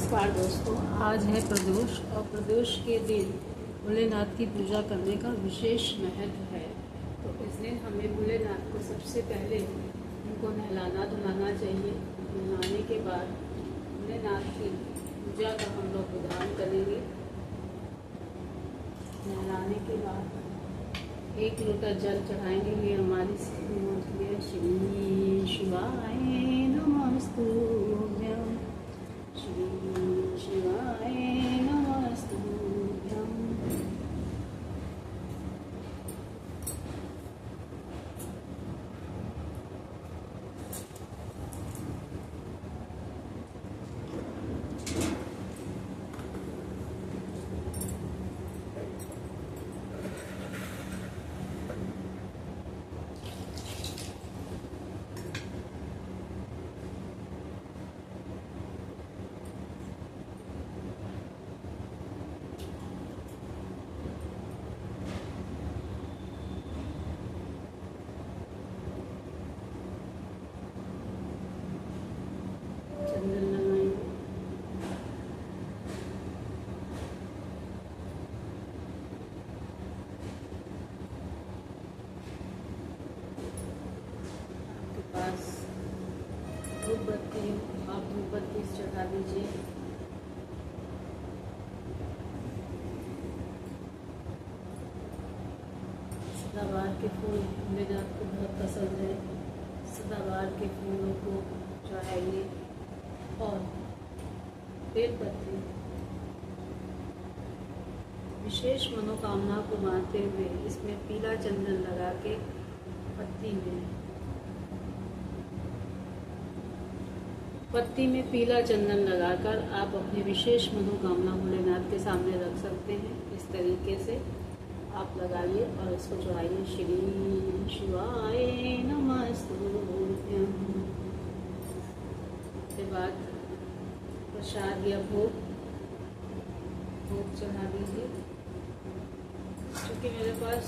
नमस्कार दोस्तों, आज है प्रदोष और प्रदोष के दिन भोलेनाथ की पूजा करने का विशेष महत्व है। तो इस दिन हमें भोलेनाथ को सबसे पहले उनको नहलाना धुलाना चाहिए। नहलाने के बाद भोलेनाथ की पूजा का हम लोग विधान करेंगे। नहलाने के बाद 1 लोटा जल चढ़ाएंगे। ये हमारी श्री शिवाय नमस्तुभ्यं, श्री शिवाय नमस्तुभ्यं। चंदन लगाएंगे। आपके पास धूप बत्ती हो, आप धूप बत्ती चढ़ा दीजिए। सदाबहार के फूल भोलेनाथ को बहुत पसंद है। सदाबहार के फूलों को चढ़ाइए और बेलपत्री। विशेष मनोकामना को मानते हुए इसमें पीला चंदन लगा के पत्ती में पीला चंदन लगाकर आप अपनी विशेष मनोकामना भोलेनाथ के सामने रख सकते हैं। इस तरीके से आप लगाइए और इसको चढ़ाइए। श्री शिवाय नमस्तुभ्यं। के बाद प्रसाद या भोग चढ़ा दीजिए। क्योंकि मेरे पास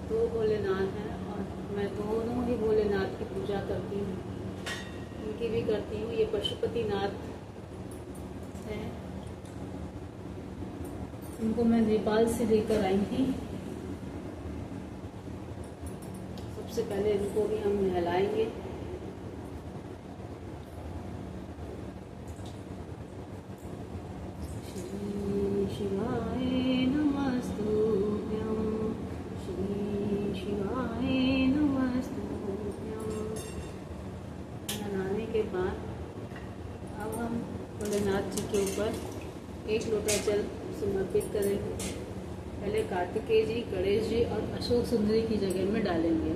2 भोलेनाथ हैं और मैं दोनों ही भोलेनाथ की पूजा करती हूँ, उनकी भी करती हूँ। ये पशुपतिनाथ हैं, इनको मैं नेपाल से लेकर आई थी। सबसे पहले इनको भी हम नहलाएंगे। शिवाय नमस्तुभ्यं, श्री शिवाय नमस्तुभ्यं। नहाने के बाद अब हम भोलेनाथ जी के ऊपर 1 लोटा जल समर्पित करेंगे। पहले कार्तिकेय जी, गणेश जी और अशोक सुंदरी की जगह में डालेंगे।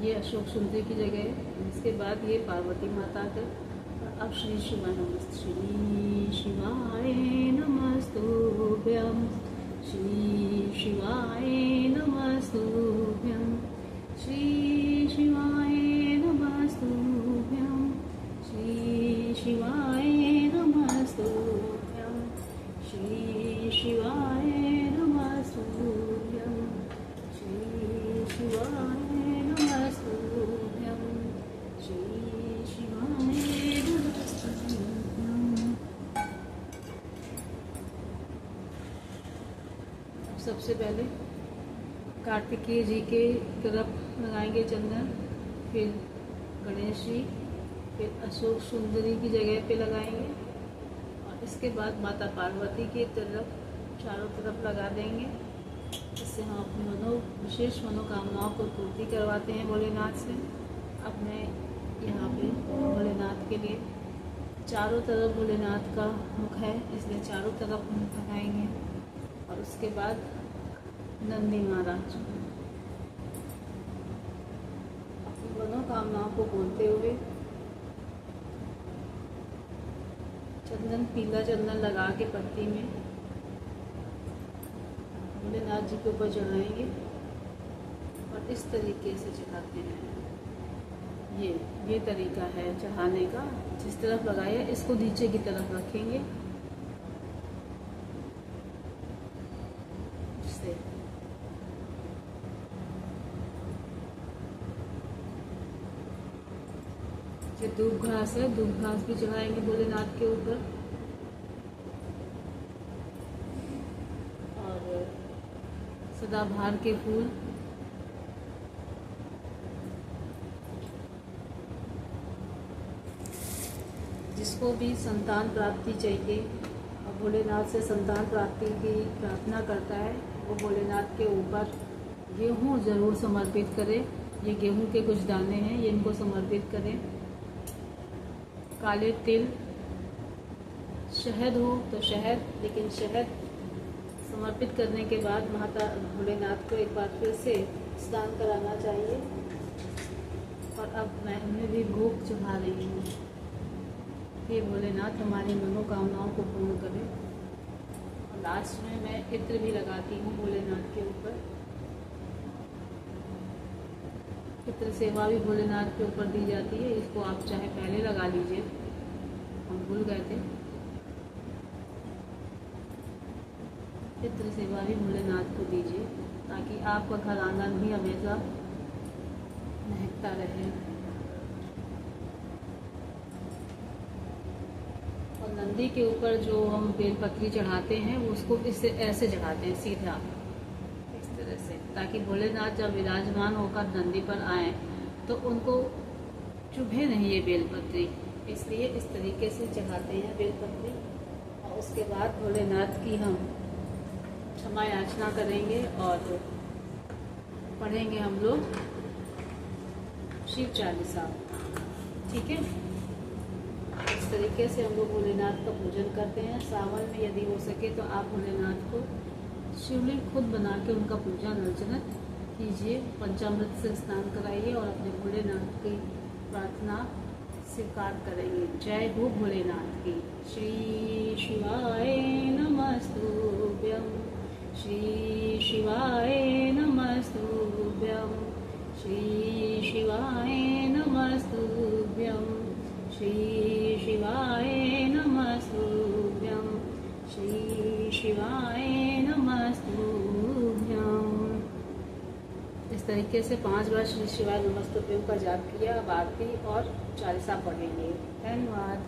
ये अशोक सुंदरी की जगह है। इसके बाद ये पार्वती माता का। अब श्री शिवाय नमस्तुभ्यं, श्री शिवाय नमस्तुभ्यं, श्री शिवाय नमस्तुभ्यं, श्री शिवाय नमस्तुभ्यं, श्री शिवाय नमस्तुभ्यं, श्री शिवाय नमस्तुभ्यं, श्री शिवाय नमस्तुभ्यं, श्री शिवाय। सबसे पहले कार्तिकेय जी के तरफ लगाएंगे चंदन, फिर गणेश जी, फिर अशोक सुंदरी की जगह पे लगाएंगे और इसके बाद माता पार्वती की तरफ चारों तरफ लगा देंगे। इससे हम अपनी विशेष मनोकामनाओं को पूर्ति करवाते हैं भोलेनाथ से। अब मैं यहाँ पे भोलेनाथ के लिए चारों तरफ भोलेनाथ का मुख है, इसलिए चारों तरफ मुख लगाएंगे। और उसके बाद नंदी महाराज अपनी मनोकामनाओं को बोलते हुए चंदन, पीला चंदन लगा के पत्ती में भोलेनाथ जी के ऊपर चढ़ाएंगे और इस तरीके से चढ़ाते हैं। ये तरीका है चढ़ाने का। जिस तरफ लगाया इसको नीचे की तरफ रखेंगे। फिर धूप घास है, धूप घास भी चढ़ाएंगे भोलेनाथ के ऊपर। और सदाबहार के फूल, जिसको भी संतान प्राप्ति चाहिए और भोलेनाथ से संतान प्राप्ति की प्रार्थना करता है, वो भोलेनाथ के ऊपर गेहूँ ज़रूर समर्पित करें। ये गेहूं के कुछ दाने हैं, ये इनको समर्पित करें। काले तिल, शहद हो तो शहद, लेकिन शहद समर्पित करने के बाद माता भोलेनाथ को एक बार फिर से स्नान कराना चाहिए। और अब मैं उन्हें भी भोग चढ़ा रही हूँ। हे भोलेनाथ हमारी मनोकामनाओं को पूर्ण करें। और लास्ट में मैं इत्र भी लगाती हूँ भोलेनाथ के ऊपर। इत्र सेवा भी भोलेनाथ के ऊपर दी जाती है। इसको आप चाहे पहले लगा लीजिए, हम भूल गए थे। इत्र सेवा भी भोलेनाथ को दीजिए ताकि आपका घर आंगन भी हमेशा महकता रहे। और नंदी के ऊपर जो हम बेलपत्री चढ़ाते हैं वो उसको इससे ऐसे चढ़ाते हैं, सीधा इस तरह से, ताकि भोलेनाथ जब विराजमान होकर नंदी पर आए तो उनको चुभे नहीं ये बेलपत्री, इसलिए इस तरीके से चढ़ाते हैं बेलपत्री। और उसके बाद भोलेनाथ की हम क्षमा याचना करेंगे और पढ़ेंगे हम लोग शिव चालीसा। ठीक है, इस तरीके से हम लोग भोलेनाथ का पूजन करते हैं। सावन में यदि हो सके तो आप भोलेनाथ को शिवलिंग खुद बना के उनका पूजन अर्चना कीजिए, पंचामृत से स्नान कराइए और अपने भोलेनाथ की प्रार्थना स्वीकार करेंगे। जय हो भोलेनाथ की। श्री शिवाय नमस्तुभ्यं, श्री शिवाय नमस्तुभ्यं, श्री शिवाय नमस्तुभ्यं, श्री शिवाय नमस्तुभ्यं, श्री शिवाय नमस्तुभ्यं। इस तरीके से 5 बार श्री शिवाय नमस्तुभ्यं का जाप किया। अब आरती और चालीसा पढ़ेंगे। धन्यवाद।